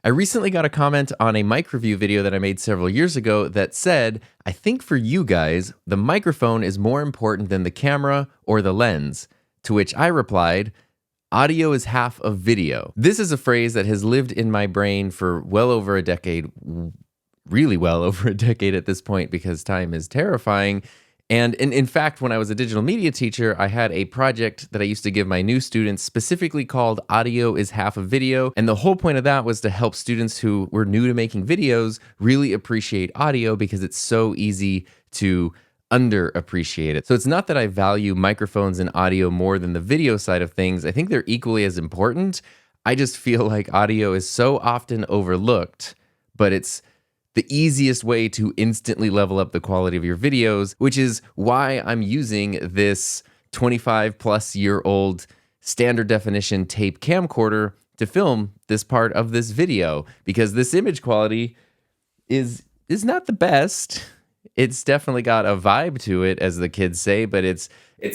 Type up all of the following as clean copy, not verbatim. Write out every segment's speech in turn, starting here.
I recently got a comment on a mic review video that I made several years ago that said, I think for you guys, the microphone is more important than the camera or the lens. To which I replied, audio is half of video. This is a phrase that has lived in my brain for well over a decade, really well over a decade at this point because time is terrifying. And in fact, when I was a digital media teacher, I had a project that I used to give my new students specifically called Audio is Half of Video. And the whole point of that was to help students who were new to making videos really appreciate audio because it's so easy to underappreciate it. So it's not that I value microphones and audio more than the video side of things. I think they're equally as important. I just feel like audio is so often overlooked, but it's the easiest way to instantly level up the quality of your videos, which is why I'm using this 25-plus-year-old standard definition tape camcorder to film this part of this video, because this image quality is not the best. It's definitely got a vibe to it, as the kids say, but it's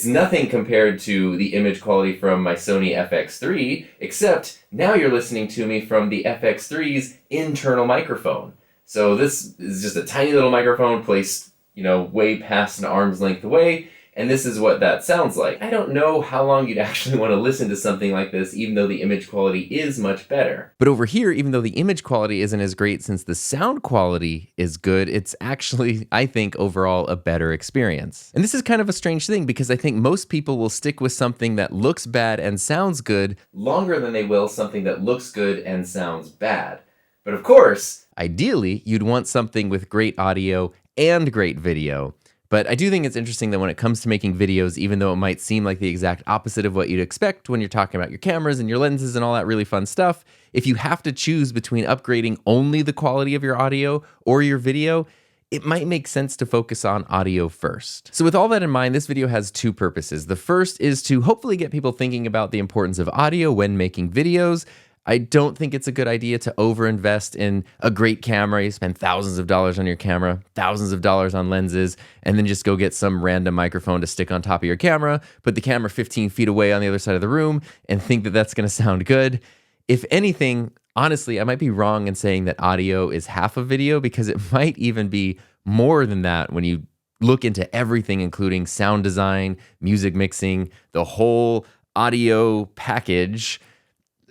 nothing compared to the image quality from my Sony FX3, except now you're listening to me from the FX3's internal microphone. So this is just a tiny little microphone placed, way past an arm's length away, and this is what that sounds like. I don't know how long you'd actually want to listen to something like this, even though the image quality is much better. But over here, even though the image quality isn't as great since the sound quality is good, it's actually, I think, overall a better experience. And this is kind of a strange thing because I think most people will stick with something that looks bad and sounds good longer than they will something that looks good and sounds bad. But of course, ideally, you'd want something with great audio and great video. But I do think it's interesting that when it comes to making videos, even though it might seem like the exact opposite of what you'd expect when you're talking about your cameras and your lenses and all that really fun stuff, if you have to choose between upgrading only the quality of your audio or your video, it might make sense to focus on audio first. So with all that in mind, this video has two purposes. The first is to hopefully get people thinking about the importance of audio when making videos. I don't think it's a good idea to overinvest in a great camera. You spend thousands of dollars on your camera, thousands of dollars on lenses, and then just go get some random microphone to stick on top of your camera, put the camera 15 feet away on the other side of the room, and think that that's going to sound good. If anything, honestly, I might be wrong in saying that audio is half of video, because it might even be more than that when you look into everything, including sound design, music mixing, the whole audio package.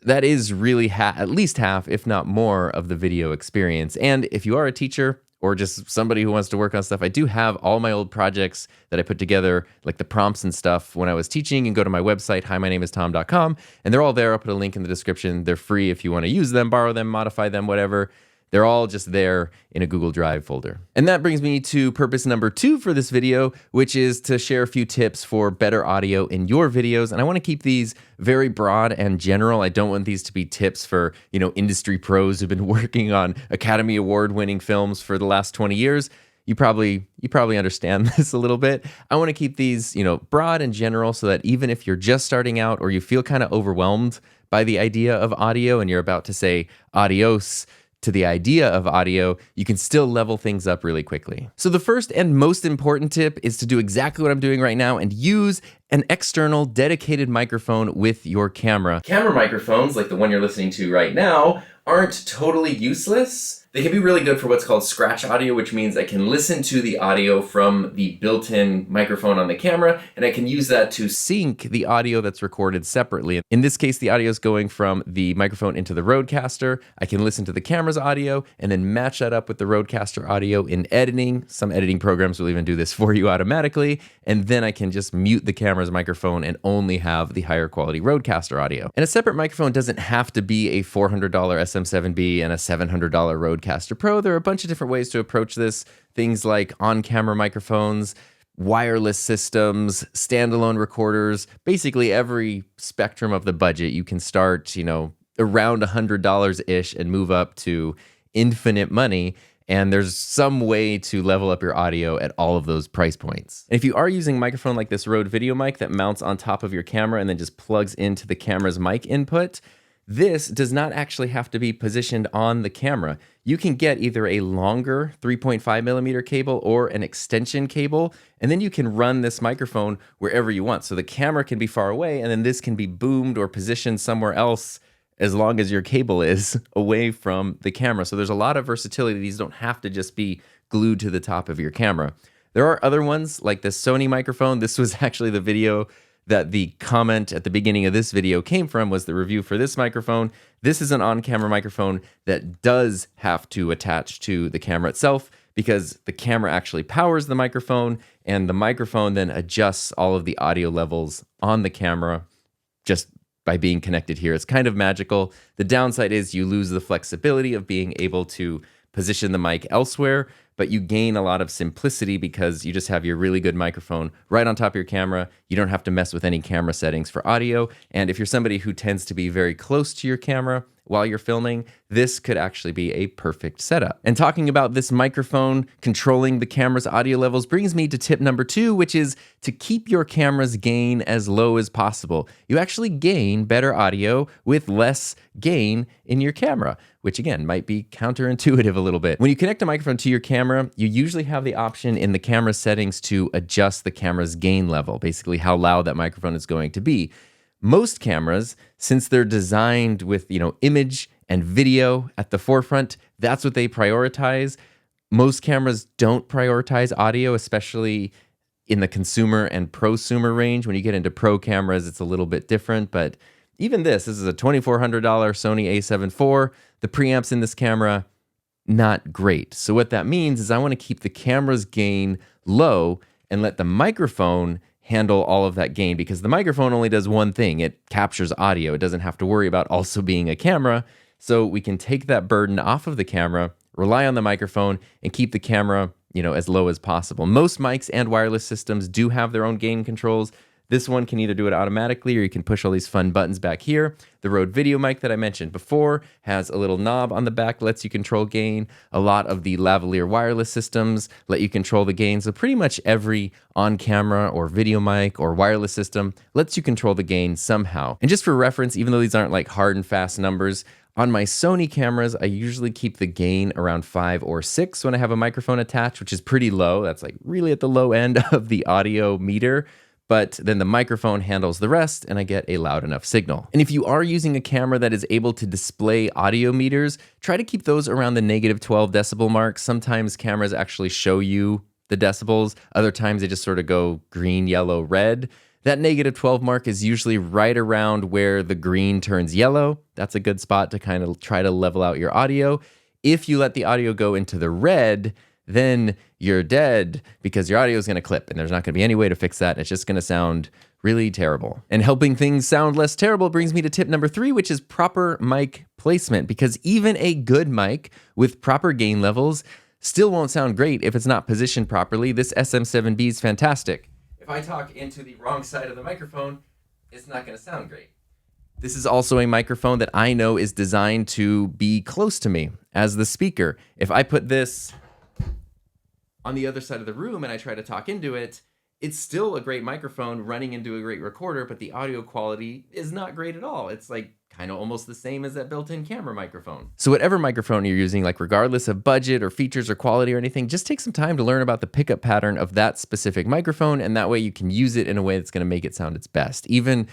That is really at least half, if not more, of the video experience. And if you are a teacher or just somebody who wants to work on stuff, I do have all my old projects that I put together, like the prompts and stuff when I was teaching. And go to my website, himynameistom.com, and they're all there. I'll put a link in the description. They're free if you want to use them, borrow them, modify them, whatever. They're all just there in a Google Drive folder. And that brings me to purpose number 2 for this video, which is to share a few tips for better audio in your videos. And I want to keep these very broad and general. I don't want these to be tips for, industry pros who've been working on Academy Award winning films for the last 20 years. You probably understand this a little bit. I want to keep these, broad and general so that even if you're just starting out or you feel kind of overwhelmed by the idea of audio and you're about to say adios to the idea of audio, you can still level things up really quickly. So the first and most important tip is to do exactly what I'm doing right now and use an external dedicated microphone with your camera. Camera microphones, like the one you're listening to right now, aren't totally useless. They can be really good for what's called scratch audio, which means I can listen to the audio from the built-in microphone on the camera, and I can use that to sync the audio that's recorded separately. In this case, the audio is going from the microphone into the Rodecaster. I can listen to the camera's audio and then match that up with the Rodecaster audio in editing. Some editing programs will even do this for you automatically, and then I can just mute the camera's microphone and only have the higher quality Rodecaster audio. And a separate microphone doesn't have to be a $400 SM7B and a $700 Rodecaster Pro. There are a bunch of different ways to approach this. Things like on-camera microphones, wireless systems, standalone recorders, basically every spectrum of the budget. You can start, around $100-ish and move up to infinite money. And there's some way to level up your audio at all of those price points. And if you are using a microphone like this Rode Video mic that mounts on top of your camera and then just plugs into the camera's mic input, this does not actually have to be positioned on the camera. You can get either a longer 3.5 millimeter cable or an extension cable, and then you can run this microphone wherever you want. So the camera can be far away, and then this can be boomed or positioned somewhere else as long as your cable is away from the camera. So there's a lot of versatility. These don't have to just be glued to the top of your camera. There are other ones like the Sony microphone. This was actually the video that the comment at the beginning of this video came from, was the review for this microphone. This is an on-camera microphone that does have to attach to the camera itself because the camera actually powers the microphone, and the microphone then adjusts all of the audio levels on the camera just by being connected here. It's kind of magical. The downside is you lose the flexibility of being able to position the mic elsewhere, but you gain a lot of simplicity because you just have your really good microphone right on top of your camera. You don't have to mess with any camera settings for audio. And if you're somebody who tends to be very close to your camera while you're filming, this could actually be a perfect setup. And talking about this microphone controlling the camera's audio levels brings me to tip number 2, which is to keep your camera's gain as low as possible. You actually gain better audio with less gain in your camera, which again might be counterintuitive a little bit. When you connect a microphone to your camera, you usually have the option in the camera settings to adjust the camera's gain level, basically how loud that microphone is going to be. Most cameras, since they're designed with, image and video at the forefront, that's what they prioritize. Most cameras don't prioritize audio, especially in the consumer and prosumer range. When you get into pro cameras, it's a little bit different, but even this is a $2,400 Sony a7 IV. The preamps in this camera, not great. So what that means is I want to keep the camera's gain low and let the microphone handle all of that gain, because the microphone only does one thing. It captures audio. It doesn't have to worry about also being a camera. So we can take that burden off of the camera, rely on the microphone, and keep the camera, as low as possible. Most mics and wireless systems do have their own gain controls. This one can either do it automatically or you can push all these fun buttons back here. The Rode VideoMic that I mentioned before has a little knob on the back, lets you control gain. A lot of the lavalier wireless systems let you control the gain. So pretty much every on-camera or video mic or wireless system lets you control the gain somehow. And just for reference, even though these aren't like hard and fast numbers, on my Sony cameras, I usually keep the gain around 5 or 6 when I have a microphone attached, which is pretty low. That's like really at the low end of the audio meter. But then the microphone handles the rest and I get a loud enough signal. And if you are using a camera that is able to display audio meters, try to keep those around the -12 decibel mark. Sometimes cameras actually show you the decibels. Other times they just sort of go green, yellow, red. That -12 mark is usually right around where the green turns yellow. That's a good spot to kind of try to level out your audio. If you let the audio go into the red, then you're dead because your audio is going to clip and there's not going to be any way to fix that. It's just going to sound really terrible. And helping things sound less terrible brings me to tip number 3, which is proper mic placement, because even a good mic with proper gain levels still won't sound great if it's not positioned properly. This SM7B is fantastic. If I talk into the wrong side of the microphone, it's not going to sound great. This is also a microphone that I know is designed to be close to me as the speaker. If I put this on the other side of the room and I try to talk into it, it's still a great microphone running into a great recorder, but the audio quality is not great at all. It's like kind of almost the same as that built-in camera microphone. So whatever microphone you're using, like regardless of budget or features or quality or anything, just take some time to learn about the pickup pattern of that specific microphone, and that way you can use it in a way that's going to make it sound its best. Even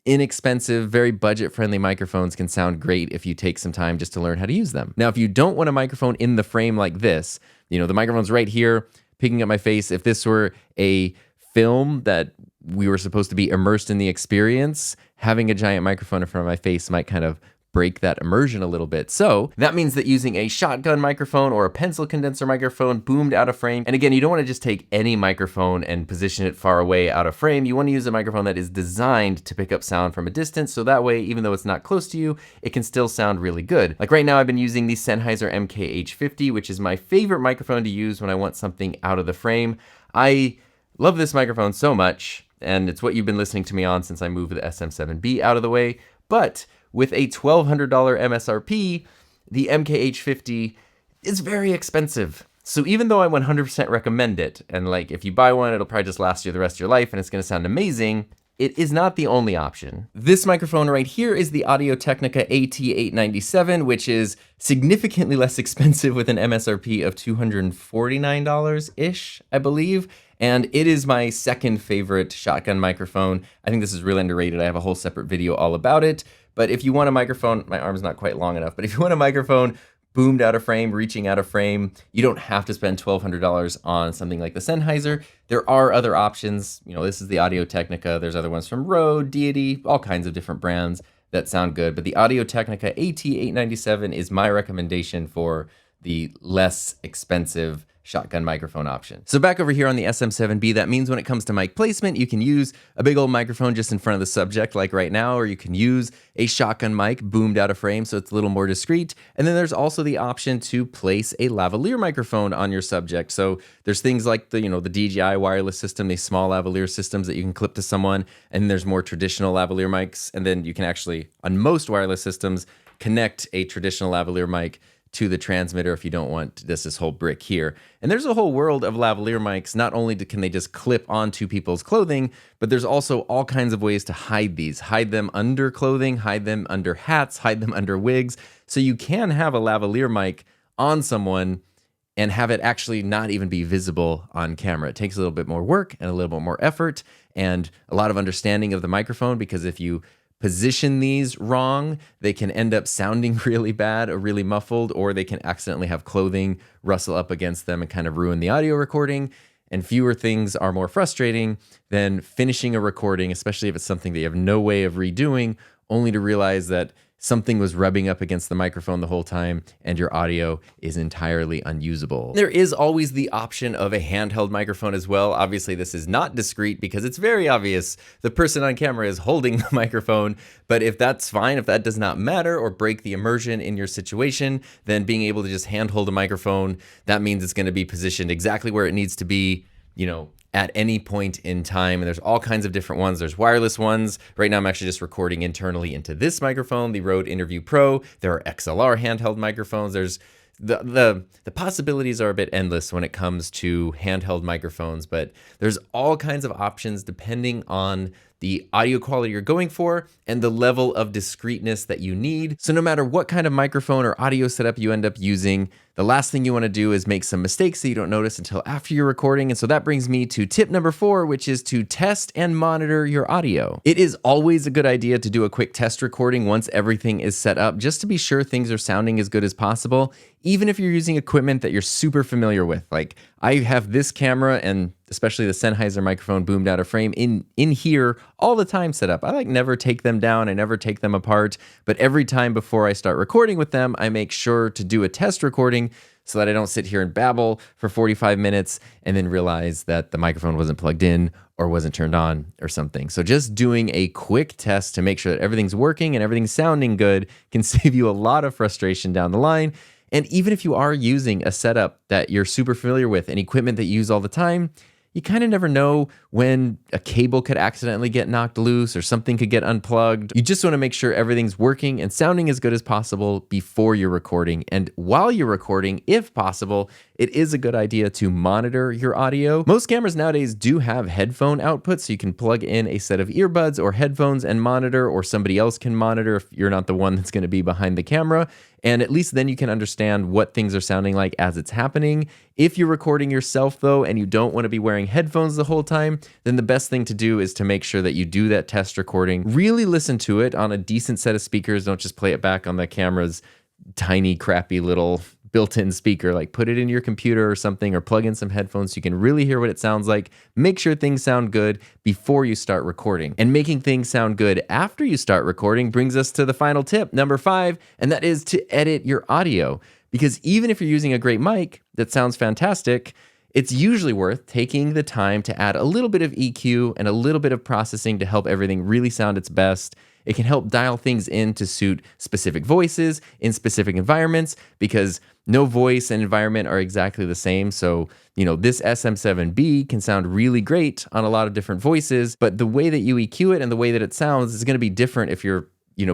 inexpensive, very budget-friendly microphones can sound great if you take some time just to learn how to use them. Now, if you don't want a microphone in the frame like this, the microphone's right here, picking up my face. If this were a film that we were supposed to be immersed in the experience, having a giant microphone in front of my face might kind of break that immersion a little bit. So that means that using a shotgun microphone or a pencil condenser microphone boomed out of frame. And again, you don't want to just take any microphone and position it far away out of frame. You want to use a microphone that is designed to pick up sound from a distance. So that way, even though it's not close to you, it can still sound really good. Like right now, I've been using the Sennheiser MKH50, which is my favorite microphone to use when I want something out of the frame. I love this microphone so much, and it's what you've been listening to me on since I moved the SM7B out of the way. But with a $1,200 MSRP, the MKH50 is very expensive. So even though I 100% recommend it, and like if you buy one, it'll probably just last you the rest of your life and it's going to sound amazing, it is not the only option. This microphone right here is the Audio-Technica AT897, which is significantly less expensive with an MSRP of $249-ish, I believe. And it is my second favorite shotgun microphone. I think this is really underrated. I have a whole separate video all about it. But if you want a microphone, my arm's not quite long enough, but if you want a microphone boomed out of frame, reaching out of frame, you don't have to spend $1,200 on something like the Sennheiser. There are other options. This is the Audio-Technica. There's other ones from Rode, Deity, all kinds of different brands that sound good. But the Audio-Technica AT897 is my recommendation for the less expensive shotgun microphone option. So back over here on the SM7B, that means when it comes to mic placement, you can use a big old microphone just in front of the subject like right now, or you can use a shotgun mic boomed out of frame so it's a little more discreet. And then there's also the option to place a lavalier microphone on your subject. So there's things like the DJI wireless system, these small lavalier systems that you can clip to someone, and there's more traditional lavalier mics. And then you can actually, on most wireless systems, connect a traditional lavalier mic to the transmitter if you don't want this whole brick here. And there's a whole world of lavalier mics. Not only can they just clip onto people's clothing, but there's also all kinds of ways to hide these. Hide them under clothing, hide them under hats, hide them under wigs. So you can have a lavalier mic on someone and have it actually not even be visible on camera. It takes a little bit more work and a little bit more effort and a lot of understanding of the microphone, because if you position these wrong, they can end up sounding really bad or really muffled, or they can accidentally have clothing rustle up against them and kind of ruin the audio recording. And fewer things are more frustrating than finishing a recording, especially if it's something that you have no way of redoing, only to realize that something was rubbing up against the microphone the whole time and your audio is entirely unusable. There is always the option of a handheld microphone as well. Obviously, this is not discreet because it's very obvious the person on camera is holding the microphone. But if that's fine, if that does not matter or break the immersion in your situation, then being able to just handhold a microphone, that means it's going to be positioned exactly where it needs to be, at any point in time. And there's all kinds of different ones. There's wireless ones. Right now, I'm actually just recording internally into this microphone, the Rode Interview Pro. There are XLR handheld microphones. There's the possibilities are a bit endless when it comes to handheld microphones, but there's all kinds of options depending on the audio quality you're going for and the level of discreetness that you need. So no matter what kind of microphone or audio setup you end up using, the last thing you want to do is make some mistakes that you don't notice until after you're recording. And so that brings me to tip number 4, which is to test and monitor your audio. It is always a good idea to do a quick test recording once everything is set up, just to be sure things are sounding as good as possible, even if you're using equipment that you're super familiar with. Like I have this camera and especially the Sennheiser microphone boomed out of frame in here all the time set up. I never take them down. I never take them apart. But every time before I start recording with them, I make sure to do a test recording so that I don't sit here and babble for 45 minutes and then realize that the microphone wasn't plugged in or wasn't turned on or something. So just doing a quick test to make sure that everything's working and everything's sounding good can save you a lot of frustration down the line. And even if you are using a setup that you're super familiar with and equipment that you use all the time, you kind of never know when a cable could accidentally get knocked loose or something could get unplugged. You just want to make sure everything's working and sounding as good as possible before you're recording. And while you're recording, if possible, it is a good idea to monitor your audio. Most cameras nowadays do have headphone outputs, so you can plug in a set of earbuds or headphones and monitor, or somebody else can monitor if you're not the one that's going to be behind the camera. And at least then you can understand what things are sounding like as it's happening. If you're recording yourself though, and you don't want to be wearing headphones the whole time, then the best thing to do is to make sure that you do that test recording. Really listen to it on a decent set of speakers. Don't just play it back on the camera's tiny, crappy little built-in speaker. Like put it in your computer or something, or plug in some headphones so you can really hear what it sounds like. Make sure things sound good before you start recording. And making things sound good after you start recording brings us to the final tip, number 5, and that is to edit your audio. Because even if you're using a great mic that sounds fantastic, it's usually worth taking the time to add a little bit of EQ and a little bit of processing to help everything really sound its best. It can help dial things in to suit specific voices in specific environments, because no voice and environment are exactly the same. So, this SM7B can sound really great on a lot of different voices, but the way that you EQ it and the way that it sounds is going to be different if you're,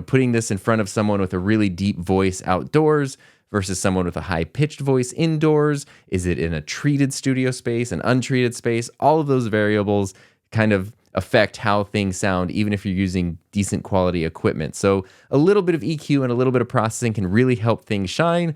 putting this in front of someone with a really deep voice outdoors versus someone with a high-pitched voice indoors. Is it in a treated studio space, an untreated space? All of those variables kind of affect how things sound, even if you're using decent quality equipment. So a little bit of EQ and a little bit of processing can really help things shine.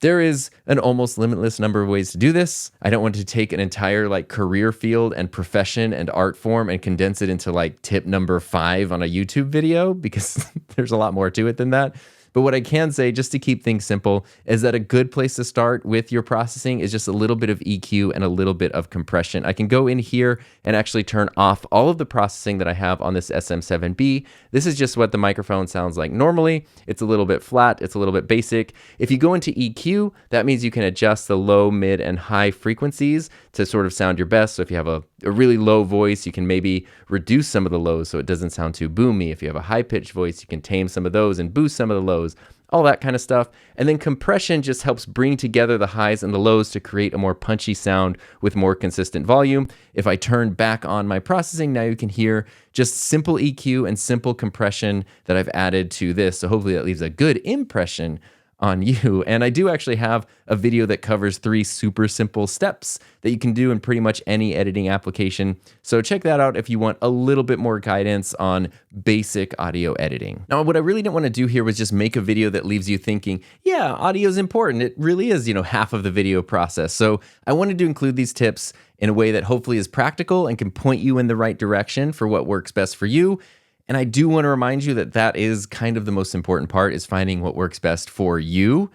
There is an almost limitless number of ways to do this. I don't want to take an entire like career field and profession and art form and condense it into like tip number 5 on a YouTube video because there's a lot more to it than that. But what I can say, just to keep things simple, is that a good place to start with your processing is just a little bit of EQ and a little bit of compression. I can go in here and actually turn off all of the processing that I have on this SM7B. This is just what the microphone sounds like normally. It's a little bit flat, it's a little bit basic. If you go into EQ, that means you can adjust the low, mid, and high frequencies to sort of sound your best. So if you have a really low voice, you can maybe reduce some of the lows so it doesn't sound too boomy. If you have a high-pitched voice, you can tame some of those and boost some of the lows, all that kind of stuff. And then compression just helps bring together the highs and the lows to create a more punchy sound with more consistent volume. If I turn back on my processing, now you can hear just simple EQ and simple compression that I've added to this. So hopefully that leaves a good impression on you. And I do actually have a video that covers 3 super simple steps that you can do in pretty much any editing application. So check that out if you want a little bit more guidance on basic audio editing. Now, what I really didn't want to do here was just make a video that leaves you thinking, yeah, audio is important. It really is, half of the video process. So I wanted to include these tips in a way that hopefully is practical and can point you in the right direction for what works best for you. And I do want to remind you that that is kind of the most important part, is finding what works best for you.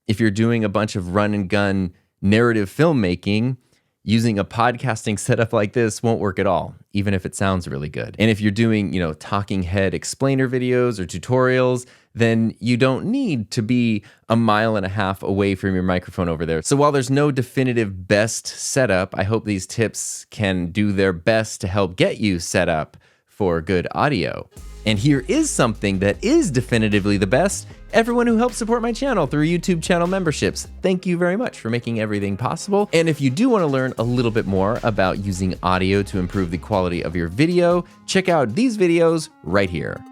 If you're doing a bunch of run and gun narrative filmmaking, using a podcasting setup like this won't work at all, even if it sounds really good. And if you're doing, talking head explainer videos or tutorials, then you don't need to be 1.5 miles away from your microphone over there. So while there's no definitive best setup, I hope these tips can do their best to help get you set up for good audio. And here is something that is definitively the best. Everyone who helps support my channel through YouTube channel memberships, thank you very much for making everything possible. And if you do want to learn a little bit more about using audio to improve the quality of your video, check out these videos right here.